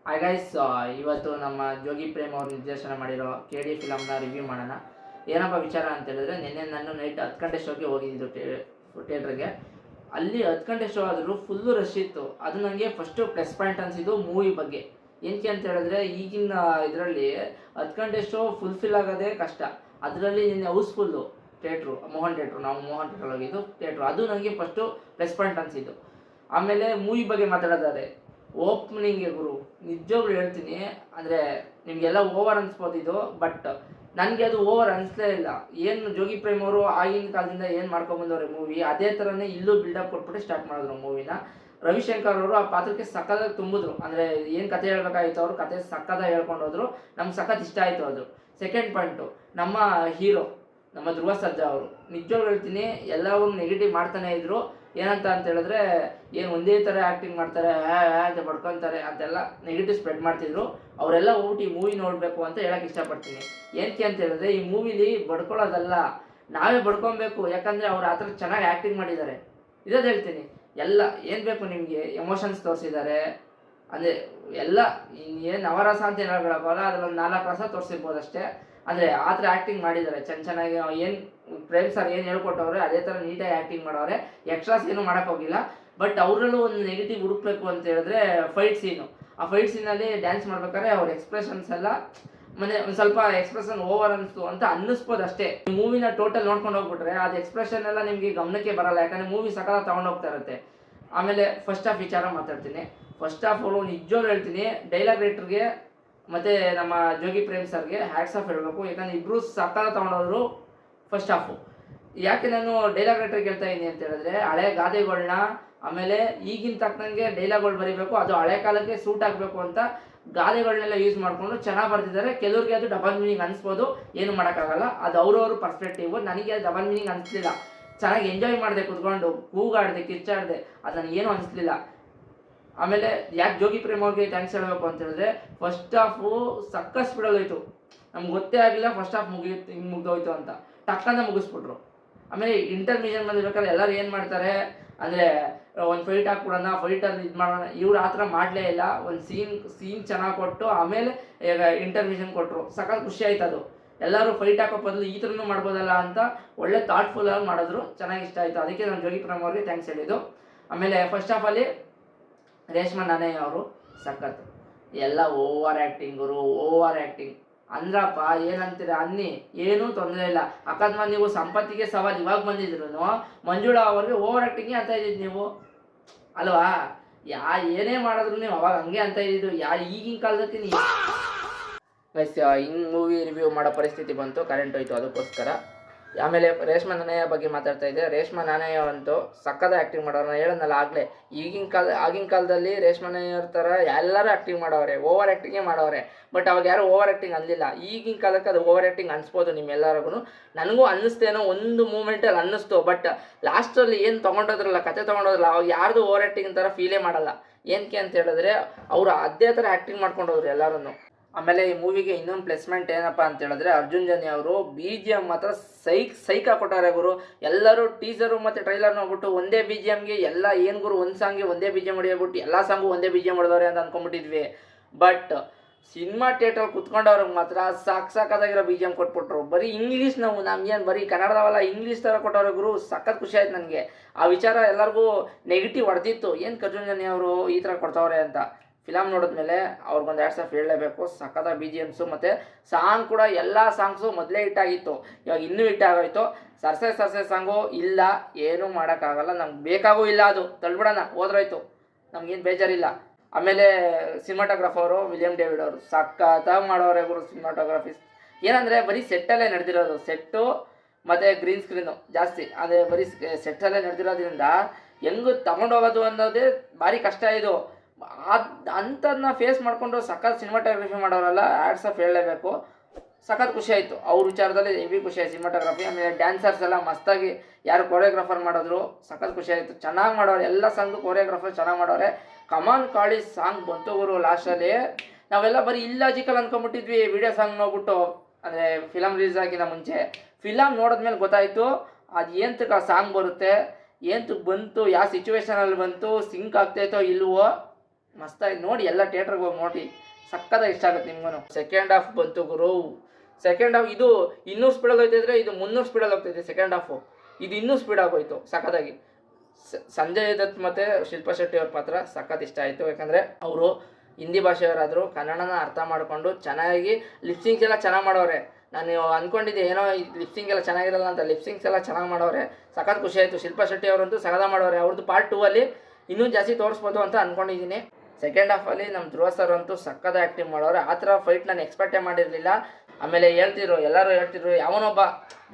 Hi guys, ಇವತ್ತು ನಮ್ಮ ಜೋಗಿ ಪ್ರೇಮ್ ಅವರು ನಿರ್ದೇಶನ ಮಾಡಿರೋ KD ಫಿಲಮ್ನ ರಿವ್ಯೂ ಮಾಡೋಣ. ಏನಪ್ಪ ವಿಚಾರ ಅಂತ ಹೇಳಿದ್ರೆ, ನಿನ್ನೆ ನಾನು ನೈಟ್ 10 ಗಂಟೆ ಶೋಗೆ ಹೋಗಿದ್ದು ಥಿಯೇಟ್ರಿಗೆ. ಅಲ್ಲಿ 10 ಗಂಟೆ ಶೋ ಆದರೂ ಫುಲ್ಲು ರಶ್ ಇತ್ತು. ಅದು ನನಗೆ ಫಸ್ಟು ಪ್ಲಸ್ ಪಾಯಿಂಟ್ ಅನಿಸಿದ್ದು ಮೂವಿ ಬಗ್ಗೆ. ಏನಕ್ಕೆ ಅಂತ ಹೇಳಿದ್ರೆ, ಈಗಿನ ಇದರಲ್ಲಿ 10 ಗಂಟೆ ಶೋ ಫುಲ್ಫಿಲ್ ಆಗೋದೇ ಕಷ್ಟ. ಅದರಲ್ಲಿ ನಿನ್ನೆ ಹೌಸ್ಫುಲ್ಲು ಥಿಯೇಟ್ರು, ಮೋಹನ್ ಥಿಯೇಟ್ರು, ನಾವು ಮೋಹನ್ ಥಿಯೇಟ್ರಲ್ಲಿ ಹೋಗಿದ್ದು ಥಿಯೇಟ್ರು. ಅದು ನನಗೆ ಫಸ್ಟು ಪ್ಲಸ್ ಪಾಯಿಂಟ್ ಅನಿಸಿದ್ದು. ಆಮೇಲೆ ಮೂವಿ ಬಗ್ಗೆ ಮಾತಾಡೋದಾದ್ರೆ, ಓಪನಿಂಗ್ಗೆ ಗುರು ನಿಜವಾಗ್ಲೂ ಹೇಳ್ತೀನಿ, ಅಂದರೆ ನಿಮಗೆಲ್ಲ ಓವರ್ ಅನಿಸ್ಬೋದು ಇದು, ಬಟ್ ನನಗೆ ಅದು ಓವರ್ ಅನಿಸ್ಲೇ ಇಲ್ಲ. ಏನು ಜೋಗಿ ಪ್ರೇಮ್ ಅವರು ಆಗಿನ ಕಾಲದಿಂದ ಏನು ಮಾಡ್ಕೊಂಬಂದವ್ರೆ ಮೂವಿ, ಅದೇ ಥರನೇ ಇಲ್ಲೂ ಬಿಲ್ಡಪ್ ಕೊಟ್ಬಿಟ್ಟು ಸ್ಟಾರ್ಟ್ ಮಾಡಿದ್ರು ಮೂವಿನ. ರವಿಶಂಕರ್ ಅವರು ಆ ಪಾತ್ರಕ್ಕೆ ಸಕ್ಕತ್ತಾಗಿ ತುಂಬಿದ್ರು. ಅಂದರೆ ಏನು ಕತೆ ಹೇಳ್ಬೇಕಾಗಿತ್ತು ಅವರು ಕತೆ ಸಕ್ಕತ್ತಾಗಿ ಹೇಳ್ಕೊಂಡು ಹೋದ್ರು. ನಮ್ಗೆ ಸಖತ್ ಇಷ್ಟ ಆಯಿತು ಅದು. ಸೆಕೆಂಡ್ ಪಾಯಿಂಟು, ನಮ್ಮ ಹೀರೋ ನಮ್ಮ ಧ್ರುವ ಸರ್ಜಾ ಅವರು ನಿಜವಾಗ್ಲೂ ಹೇಳ್ತೀನಿ, ಎಲ್ಲವೂ ನೆಗೆಟಿವ್ ಮಾಡ್ತಾನೆ ಇದ್ರು. ಏನಂತ ಅಂತ ಹೇಳಿದ್ರೆ, ಏನು ಒಂದೇ ಥರ ಆ್ಯಕ್ಟಿಂಗ್ ಮಾಡ್ತಾರೆ, ಅಂತ ಪಡ್ಕೊತಾರೆ ಅಂತೆಲ್ಲ ನೆಗೆಟಿವ್ ಸ್ಪ್ರೆಡ್ ಮಾಡ್ತಿದ್ರು. ಅವರೆಲ್ಲ ಹೋಗ್ಬಿಟ್ಟು ಈ ಮೂವಿ ನೋಡಬೇಕು ಅಂತ ಹೇಳಕ್ಕೆ ಇಷ್ಟಪಡ್ತೀನಿ. ಏನಕ್ಕೆ ಅಂತ ಹೇಳಿದ್ರೆ, ಈ ಮೂವಿಲಿ ಬಡ್ಕೊಳ್ಳೋದಲ್ಲ, ನಾವೇ ಬಡ್ಕೊಬೇಕು. ಯಾಕಂದರೆ ಅವ್ರು ಆ ಥರ ಚೆನ್ನಾಗಿ ಆ್ಯಕ್ಟಿಂಗ್ ಮಾಡಿದ್ದಾರೆ. ಇರೋದು ಹೇಳ್ತೀನಿ, ಎಲ್ಲ ಏನು ಬೇಕು ನಿಮಗೆ, ಎಮೋಷನ್ಸ್ ತೋರಿಸಿದ್ದಾರೆ. ಅಂದರೆ ಎಲ್ಲ ಏನು ನವರಸ ಅಂತ ಏನು ಹೇಳೋಕ್ಕಾಗಲ್ಲ, ಅದರಲ್ಲೊಂದು 4 ರಸ ತೋರಿಸಿರ್ಬೋದು ಅಷ್ಟೇ. ಅಂದರೆ ಆ ಥರ ಆ್ಯಕ್ಟಿಂಗ್ ಮಾಡಿದ್ದಾರೆ ಚೆನ್ನಾಗಿ. ಏನು ಪ್ರೇಮ್ ಸರ್ ಏನು ಹೇಳ್ಕೊಟ್ಟವ್ರೆ ಅದೇ ಥರ ನೀಟಾಗಿ ಆ್ಯಕ್ಟಿಂಗ್ ಮಾಡವ್ರೆ. ಎಕ್ಸ್ಟ್ರಾಸ್ ಏನೂ ಮಾಡೋಕ್ಕೋಗಿಲ್ಲ. ಬಟ್ ಅವರಲ್ಲೂ ಒಂದು ನೆಗೆಟಿವ್ ಹುಡುಕ್ಬೇಕು ಅಂತ ಹೇಳಿದ್ರೆ, ಫೈಟ್ ಸೀನು. ಆ ಫೈಟ್ ಸೀನಲ್ಲಿ ಡ್ಯಾನ್ಸ್ ಮಾಡ್ಬೇಕಾದ್ರೆ ಅವ್ರ ಎಕ್ಸ್ಪ್ರೆಷನ್ಸ್ ಎಲ್ಲ ಒಂದು ಸ್ವಲ್ಪ ಎಕ್ಸ್ಪ್ರೆಷನ್ ಓವರ್ ಅನಿಸ್ತು ಅಂತ ಅನ್ನಿಸ್ಬೋದು ಅಷ್ಟೇ. ಮೂವಿನ ಟೋಟಲ್ ನೋಡ್ಕೊಂಡು ಹೋಗ್ಬಿಟ್ರೆ ಅದು ಎಕ್ಸ್ಪ್ರೆಷನ್ ಎಲ್ಲ ನಿಮಗೆ ಗಮನಕ್ಕೆ ಬರಲ್ಲ, ಯಾಕಂದರೆ ಮೂವಿ ಸಕಾಲ ತೊಗೊಂಡೋಗ್ತಾ ಇರುತ್ತೆ. ಆಮೇಲೆ ಫಸ್ಟ್ ಹಾಫ್ ವಿಚಾರ ಮಾತಾಡ್ತೀನಿ. ಫಸ್ಟ್ ಹಾಫ್ ಅವರು ನಿಜವಾಗ್ಲೂ ಹೇಳ್ತೀನಿ, ಡೈಲಾಗ್ ರೈಟ್ರಿಗೆ ಮತ್ತು ನಮ್ಮ ಜೋಗಿ ಪ್ರೇಮ್ ಸರ್ಗೆ ಹ್ಯಾಟ್ಸ್ ಆಫ್ ಹೇಳಬೇಕು. ಯಾಕಂದರೆ ಇಬ್ಬರು ಸಕಾಲ ತೊಗೊಂಡೋದ್ರು ಫಸ್ಟ್ ಹಾಫು. ಯಾಕೆ ನಾನು ಡೈಲಾಗ್ ರೈಟ್ರಿಗೆ ಹೇಳ್ತಾ ಇದ್ದೀನಿ ಅಂತ ಹೇಳಿದ್ರೆ, ಹಳೆ ಗಾದೆಗಳನ್ನ ಆಮೇಲೆ ಈಗಿನ ತಕ್ಕಂಗೆ ಡೈಲಾಗ್ಗಳು ಬರೀಬೇಕು, ಅದು ಹಳೆ ಕಾಲಕ್ಕೆ ಸೂಟ್ ಆಗಬೇಕು ಅಂತ ಗಾದೆಗಳನ್ನೆಲ್ಲ ಯೂಸ್ ಮಾಡಿಕೊಂಡು ಚೆನ್ನಾಗಿ ಬರ್ತಿದ್ದಾರೆ. ಕೆಲವ್ರಿಗೆ ಅದು ಡಬಲ್ ಮೀನಿಂಗ್ ಅನಿಸ್ಬೋದು, ಏನು ಮಾಡೋಕ್ಕಾಗಲ್ಲ, ಅದು ಅವ್ರವ್ರ ಪರ್ಸ್ಪೆಕ್ಟಿವ್. ನನಗೆ ಅದು ಡಬಲ್ ಮೀನಿಂಗ್ ಅನಿಸ್ಲಿಲ್ಲ. ಚೆನ್ನಾಗಿ ಎಂಜಾಯ್ ಮಾಡಿದೆ, ಕುತ್ಕೊಂಡು ಕೂಗಾಡಿದೆ, ಕಿಚ್ಚಾಡಿದೆ, ಅದು ನನಗೇನು ಅನಿಸ್ಲಿಲ್ಲ. ಆಮೇಲೆ ಯಾಕೆ ಜೋಗಿ ಪ್ರೇಮ್ ಅವ್ರಿಗೆ ಥ್ಯಾಂಕ್ಸ್ ಹೇಳಬೇಕು ಅಂತ ಹೇಳಿದ್ರೆ, ಫಸ್ಟ್ ಹಾಫು ಸಕ್ಕ ಸ್ಪೀಡಲ್ಲಿ ಹೋಯ್ತು. ನಮ್ಗೆ ಗೊತ್ತೇ ಆಗಿಲ್ಲ ಫಸ್ಟ್ ಹಾಫ್ ಹಿಂಗೆ ಮುಗ್ದೋಯ್ತು ಅಂತ, ಟಕ್ಕಂತ ಮುಗಿಸ್ಬಿಟ್ರು. ಆಮೇಲೆ ಇಂಟರ್ಮಿಷನ್ ಬಂದಿರ್ಬೇಕಾದ್ರೆ ಎಲ್ಲರೂ ಏನು ಮಾಡ್ತಾರೆ ಅಂದರೆ, ಒಂದು ಫೈಟ್ ಹಾಕ್ಬಿಡೋಣ, ಫೈಟಲ್ಲಿ ಇದು ಮಾಡೋಣ. ಇವ್ರು ಆ ಥರ ಮಾಡಲೇ ಇಲ್ಲ. ಒಂದು ಸೀನ್ ಚೆನ್ನಾಗಿ ಕೊಟ್ಟು ಆಮೇಲೆ ಇಂಟರ್ಮಿಷನ್ ಕೊಟ್ಟರು. ಸಖತ್ ಖುಷಿ ಆಯ್ತು ಅದು. ಎಲ್ಲರೂ ಫೈಟ್ ಹಾಕೋ ಬದಲು ಈ ಥರನೂ ಮಾಡ್ಬೋದಲ್ಲ ಅಂತ ಒಳ್ಳೆ ಥಾಟ್ಫುಲ್ಲಾಗಿ ಮಾಡಿದ್ರು. ಚೆನ್ನಾಗಿ ಇಷ್ಟ ಆಯಿತು. ಅದಕ್ಕೆ ನಾನು ಜೋಗಿ ಪ್ರೇಮ್ ಅವ್ರಿಗೆ ಥ್ಯಾಂಕ್ಸ್ ಹೇಳಿದ್ದು. ಆಮೇಲೆ ಫಸ್ಟ್ ಹಾಫಲ್ಲಿ ರೇಷ್ಮಾ ನಾನಯ್ಯ ಅವರು ಸಖತ್ತು, ಎಲ್ಲ ಓವರ್ ಆ್ಯಕ್ಟಿಂಗ್ ಅಂದ್ರಪ್ಪ. ಏನಂತೀರ ಅನ್ನಿ, ಏನೂ ತೊಂದರೆ ಇಲ್ಲ. ಅಕಸ್ಮಾತ್ ನೀವು ಸಂಪತ್ತಿಗೆ ಸವಾಲ್ ಇವಾಗ ಬಂದಿದ್ರು, ಮಂಜುಳಾ ಅವ್ರಿಗೆ ಓವರ್ ಆ್ಯಕ್ಟಿಂಗೇ ಅಂತ ಇದ್ದಿದ್ದು ನೀವು ಅಲ್ವಾ? ಏನೇ ಮಾಡಿದ್ರು ನೀವು ಅವಾಗ ಹಂಗೆ ಅಂತ ಇದ್ದಿದ್ದು. ಈಗಿನ ಕಾಲದಲ್ಲಿ ಗೈಸ್, ಹಿಂಗೆ ಮೂವಿ ರಿವ್ಯೂ ಮಾಡೋ ಪರಿಸ್ಥಿತಿ ಬಂತು, ಕರೆಂಟ್ ಹೋಯ್ತು, ಅದಕ್ಕೋಸ್ಕರ. ಆಮೇಲೆ ರೇಷ್ಮಾ ನಾನಯ್ಯ ಬಗ್ಗೆ ಮಾತಾಡ್ತಾ ಇದ್ದೆ. ರೇಷ್ಮಾ ನಾನಯ್ಯ ಅಂತೂ ಸಕ್ಕದ ಆ್ಯಕ್ಟಿಂಗ್ ಮಾಡೋರು. ಹೇಳೋದಲ್ಲ ಆಗಲೇ, ಆಗಿನ ಕಾಲದಲ್ಲಿ ರೇಷ್ಮಾ ನಾನಯ್ಯವ್ರ ಥರ ಎಲ್ಲರೂ ಆ್ಯಕ್ಟಿಂಗ್ ಮಾಡವ್ರೆ, ಓವರ್ ಆ್ಯಕ್ಟಿಂಗೇ ಮಾಡವ್ರೆ. ಬಟ್ ಅವಾಗ ಯಾರು ಓವರ್ ಆ್ಯಕ್ಟಿಂಗ್ ಅನ್ನಲಿಲ್ಲ. ಈಗಿನ ಕಾಲಕ್ಕೆ ಅದು ಓವರ್ ಆ್ಯಕ್ಟಿಂಗ್ ಅನಿಸ್ಬೋದು ನಿಮ್ಮೆಲ್ಲರಿಗೂ. ನನಗೂ ಅನ್ನಿಸ್ತೇನೋ, ಒಂದು ಮೂಮೆಂಟಲ್ಲಿ ಅನ್ನಿಸ್ತು. ಬಟ್ ಲಾಸ್ಟಲ್ಲಿ ಏನು ತೊಗೊಂಡೋದ್ರಲ್ಲ, ಕತೆ ತೊಗೊಂಡೋದ್ರಲ್ಲ, ಅವಾಗ ಯಾರ್ದು ಓವರ್ ಆ್ಯಕ್ಟಿಂಗ್ ಥರ ಫೀಲೇ ಮಾಡಲ್ಲ. ಏನಕ್ಕೆ ಅಂತ ಹೇಳಿದ್ರೆ, ಅವರು ಅದೇ ಥರ ಆ್ಯಕ್ಟಿಂಗ್ ಮಾಡ್ಕೊಂಡೋದ್ರು ಎಲ್ಲರೂ. ಆಮೇಲೆ ಈ ಮೂವಿಗೆ ಇನ್ನೊಂದು ಪ್ಲೇಸ್ಮೆಂಟ್ ಏನಪ್ಪ ಅಂತ ಹೇಳಿದ್ರೆ, ಅರ್ಜುನ್ ಜನ್ಯ ಅವರು BGM ಮಾತ್ರ ಸೈಕ್ ಹಾಕೊಟ್ಟಾರೆ ಗುರು. ಎಲ್ಲರೂ ಟೀಸರು ಮತ್ತು ಟ್ರೈಲರ್ ನೋಡ್ಬಿಟ್ಟು ಒಂದೇ BGMಗೆ ಎಲ್ಲ ಏನು ಗುರು, ಒಂದು ಸಾಂಗ್ಗೆ ಒಂದೇ BGM ಹೊಡಿಯೋಬಿಟ್ಟು ಎಲ್ಲ ಸಾಂಗು ಒಂದೇ BGM ಹೊಡೆದವ್ರೆ ಅಂತ ಅಂದ್ಕೊಂಡ್ಬಿಟ್ಟಿದ್ವಿ. ಬಟ್ ಸಿನಿಮಾ ಥಿಯೇಟ್ರಲ್ಲಿ ಕುತ್ಕೊಂಡವ್ರಿಗೆ ಮಾತ್ರ ಸಾಕಾಗಿರೋ BGM ಕೊಟ್ಬಿಟ್ರು. ಬರೀ ಇಂಗ್ಲೀಷ್, ನಮ್ಗೇನು ಬರೀ ಕನ್ನಡದವಲ್ಲ, ಇಂಗ್ಲೀಷ್ ಥರ ಕೊಟ್ಟವ್ರೆ ಗುರು. ಸಖತ್ ಖುಷಿ ಆಯ್ತು ನನಗೆ. ಆ ವಿಚಾರ ಎಲ್ಲರಿಗೂ ನೆಗೆಟಿವ್ ಹೊಡೆದಿತ್ತು, ಏನು ಅರ್ಜುನ್ ಜನ್ಯ ಅವರು ಈ ಥರ ಕೊಡ್ತವ್ರೆ ಅಂತ. ಫಿಲಮ್ ನೋಡಿದ್ಮೇಲೆ ಅವ್ರಿಗೊಂದು ಹ್ಯಾಟ್ಸ್ ಆಫ್ ಹೇಳಲೇಬೇಕು. ಸಖತ್ತ BGMಸು ಮತ್ತು ಸಾಂಗ್ ಕೂಡ, ಎಲ್ಲ ಸಾಂಗ್ಸು ಮೊದಲೇ ಹಿಟ್ಟಾಗಿತ್ತು, ಇವಾಗ ಇನ್ನೂ ಹಿಟ್ಟಾಗೋಯ್ತು. ಸರ್ಸೆ ಸಾಂಗು ಇಲ್ಲ, ಏನೂ ಮಾಡೋಕ್ಕಾಗಲ್ಲ, ನಮ್ಗೆ ಬೇಕಾಗೂ ಇಲ್ಲ, ಅದು ತಳ್ಬಿಡೋಣ, ಹೋದ್ರೋಯ್ತು, ನಮಗೇನು ಬೇಜಾರಿಲ್ಲ. ಆಮೇಲೆ ಸಿನಿಮಾಟೋಗ್ರಫರು ವಿಲಿಯಂ ಡೇವಿಡ್ ಅವರು ಸಖತ್ತಾಗಿ ಮಾಡೋರೆ ಗುರು. ಸಿನಿಮಾಟೋಗ್ರಫಿ ಏನಂದರೆ ಬರೀ ಸೆಟ್ಟಲ್ಲೇ ನಡೆದಿರೋದು, ಸೆಟ್ಟು ಮತ್ತು ಗ್ರೀನ್ ಸ್ಕ್ರೀನು ಜಾಸ್ತಿ. ಅಂದರೆ ಬರೀ ಸೆಟ್ಟಲ್ಲೇ ನಡೆದಿರೋದ್ರಿಂದ ಹೆಂಗೆ ತಗೊಂಡೋಗೋದು ಅನ್ನೋದೇ ಭಾರಿ ಕಷ್ಟ ಇದು. ಅಂಥದನ್ನ ಫೇಸ್ ಮಾಡಿಕೊಂಡು ಸಖತ್ ಸಿನಿಮಾಟೋಗ್ರಫಿ ಮಾಡೋರಲ್ಲ, ಹ್ಯಾಟ್ಸ್ ಆಫ್ ಹೇಳಲೇಬೇಕು. ಸಖತ್ ಖುಷಿ ಆಯಿತು ಅವ್ರ ವಿಚಾರದಲ್ಲಿ, ಹೆವಿ ಖುಷಿ ಆಯಿತು ಸಿನಿಮಾಟೋಗ್ರಫಿ. ಆಮೇಲೆ ಡ್ಯಾನ್ಸರ್ಸ್ ಎಲ್ಲ ಮಸ್ತಾಗಿ ಯಾರು ಕೊರಿಯೋಗ್ರಾಫರ್ ಮಾಡಿದ್ರು, ಸಖತ್ ಖುಷಿ ಆಯಿತು. ಚೆನ್ನಾಗಿ ಮಾಡೋರು, ಎಲ್ಲ ಸಾಂಗು ಕೊರಿಯೋಗ್ರಾಫರ್ ಚೆನ್ನಾಗಿ ಮಾಡೋರೆ. ಕಮಾನ್ ಕಾಳಿ ಸಾಂಗ್ ಬಂತು ಗುರು ಲಾಸ್ಟಲ್ಲಿ. ನಾವೆಲ್ಲ ಬರೀ ಇಲ್ಲಾಜಿಕಲ್ ಅಂದ್ಕೊಂಡ್ಬಿಟ್ಟಿದ್ವಿ ವಿಡಿಯೋ ಸಾಂಗ್ ನೋಡ್ಬಿಟ್ಟು, ಅಂದರೆ ಫಿಲಮ್ ರಿಲೀಸ್ ಆಗಿನ ಮುಂಚೆ. ಫಿಲಮ್ ನೋಡಿದ್ಮೇಲೆ ಗೊತ್ತಾಯಿತು ಅದು ಏನಕ್ಕೆ ಸಾಂಗ್ ಬರುತ್ತೆ, ಏನಕ್ಕೆ ಬಂತು, ಯಾವ ಸಿಚುವೇಶನಲ್ಲಿ ಬಂತು, ಸಿಂಕ್ ಆಗ್ತಾಯಿತೋ ಇಲ್ವೋ ಮಸ್ತಾಗಿ ನೋಡಿ, ಎಲ್ಲ ಥಿಯೇಟ್ರಿಗೆ ಹೋಗಿ ನೋಡಿ, ಸಕ್ಕತ್ತಾಗಿ ಇಷ್ಟ ಆಗುತ್ತೆ ನಿಮ್ಗೂ. ಸೆಕೆಂಡ್ ಹಾಫ್ ಬಂತು ಗುರು. ಸೆಕೆಂಡ್ ಹಾಫ್ ಇದು 200 ಸ್ಪೀಡಲ್ಲಿ ಹೋಗ್ತಿದ್ರೆ ಇದು 300 ಸ್ಪೀಡಲ್ಲಿ ಹೋಗ್ತೈತೆ ಸೆಕೆಂಡ್ ಹಾಫು. ಇದು ಇನ್ನೂ ಸ್ಪೀಡ್ ಆಗೋಯ್ತು ಸಖತ್ತಾಗಿ. ಸಂಜಯ್ ದತ್ ಮತ್ತು ಶಿಲ್ಪಾ ಶೆಟ್ಟಿ ಅವ್ರ ಪಾತ್ರ ಸಖತ್ ಇಷ್ಟ ಆಯಿತು. ಯಾಕಂದರೆ ಅವರು ಹಿಂದಿ ಭಾಷೆಯವರಾದರೂ ಕನ್ನಡನ ಅರ್ಥ ಮಾಡಿಕೊಂಡು ಚೆನ್ನಾಗಿ ಲಿಪ್ಸಿಂಗ್ಸ್ ಎಲ್ಲ ಚೆನ್ನಾಗಿ ಮಾಡೋರೆ. ನಾನು ಅಂದ್ಕೊಂಡಿದ್ದೆ ಏನೋ ಲಿಪ್ಸಿಂಗ್ ಎಲ್ಲ ಚೆನ್ನಾಗಿರಲ್ಲ ಅಂತ, ಲಿಪ್ಸಿಂಗ್ಸ್ ಎಲ್ಲ ಚೆನ್ನಾಗಿ ಮಾಡೋರೆ, ಸಖತ್ ಖುಷಿ ಆಯಿತು. ಶಿಲ್ಪಾ ಶೆಟ್ಟಿ ಅವರಂತೂ ಸಖತ್ ಮಾಡೋರೆ. ಅವ್ರದ್ದು ಪಾರ್ಟ್ 2 ಅಲ್ಲಿ ಇನ್ನೂ ಜಾಸ್ತಿ ತೋರಿಸ್ಬೋದು ಅಂತ ಅಂದ್ಕೊಂಡಿದ್ದೀನಿ. ಸೆಕೆಂಡ್ ಹಾಫಲ್ಲಿ ನಮ್ಮ ಧ್ರುವ ಸರ್ ಅಂತೂ ಸಕ್ಕದ ಆ್ಯಕ್ಟಿಂಗ್ ಮಾಡೋರು. ಆ ಥರ ಫೈಟ್ ನಾನು ಎಕ್ಸ್ಪೆಕ್ಟೇ ಮಾಡಿರಲಿಲ್ಲ. ಆಮೇಲೆ ಎಲ್ಲರೂ ಹೇಳ್ತಿದ್ರು, ಯಾವನೊಬ್ಬ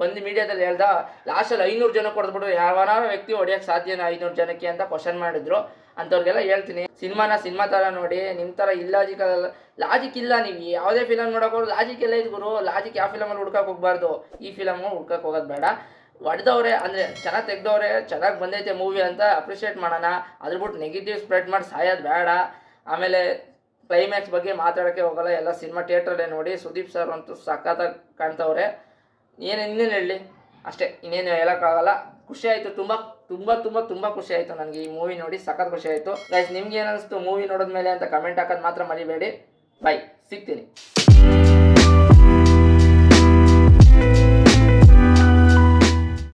ಬಂದು ಮೀಡಿಯಾದಲ್ಲಿ ಹೇಳ್ದ ಲಾಸ್ಟಲ್ಲಿ 500 ಜನ ಕೊಡ್ಬಿಟ್ರು, ಯಾವನಾರ ವ್ಯಕ್ತಿ ಹೊಡಿಯೋಕ್ಕೆ ಸಾಧ್ಯನಾ 500 ಜನಕ್ಕೆ ಅಂತ ಕ್ವಶನ್ ಮಾಡಿದ್ರು. ಅಂಥವ್ರಿಗೆಲ್ಲ ಹೇಳ್ತೀನಿ, ಸಿನಿಮಾ ಥರ ನೋಡಿ. ನಿಮ್ಮ ಥರ ಲಾಜಿಕ್ ಇಲ್ಲ. ನೀವು ಯಾವುದೇ ಫಿಲಮ್ ನೋಡೋಕೆ ಲಾಜಿಕ್ ಎಲ್ಲ ಇದು ಗುರು. ಲಾಜಿಕ್ ಯಾವ ಫಿಲಮಲ್ಲಿ ಹುಡ್ಕಕ್ಕೆ ಹೋಗ್ಬಾರ್ದು. ಈ ಫಿಲಮು ಹುಡ್ಕಕ್ಕೆ ಹೋಗೋದು ಬೇಡ. ಹೊಡೆದವ್ರೆ ಅಂದರೆ ಚೆನ್ನಾಗಿ ತೆಗ್ದವ್ರೆ, ಚೆನ್ನಾಗಿ ಬಂದೈತೆ ಮೂವಿ ಅಂತ ಅಪ್ರಿಷಿಯೇಟ್ ಮಾಡೋಣ. ಅದ್ರ ಬಿಟ್ಟು ನೆಗೆಟಿವ್ ಸ್ಪ್ರೆಡ್ ಮಾಡಿ ಸಾಯೋದು ಬೇಡ. ಆಮೇಲೆ ಕ್ಲೈಮ್ಯಾಕ್ಸ್ ಬಗ್ಗೆ ಮಾತಾಡೋಕ್ಕೆ ಹೋಗಲ್ಲ, ಎಲ್ಲ ಸಿನಿಮಾ ಥಿಯೇಟ್ರಲ್ಲೇ ನೋಡಿ. ಸುದೀಪ್ ಸರ್ ಅಂತೂ ಸಖತ್ತಾಗಿ ಕಾಣ್ತವ್ರೆ. ಇನ್ನೇನು ಹೇಳಲಿ, ಅಷ್ಟೇ, ಇನ್ನೇನು ಹೇಳೋಕ್ಕಾಗಲ್ಲ. ಖುಷಿ ಆಯಿತು, ತುಂಬ ಖುಷಿ ಆಯಿತು ನನಗೆ ಈ ಮೂವಿ ನೋಡಿ, ಸಖತ್ ಖುಷಿ ಆಯಿತು. ಗೈಸ್, ನಿಮ್ಗೆ ಏನು ಅನಿಸ್ತು ಮೂವಿ ನೋಡಿದ್ಮೇಲೆ ಅಂತ ಕಮೆಂಟ್ ಹಾಕೋದು ಮಾತ್ರ ಮರಿಬೇಡಿ. ಬಾಯ್, ಸಿಗ್ತೀನಿ.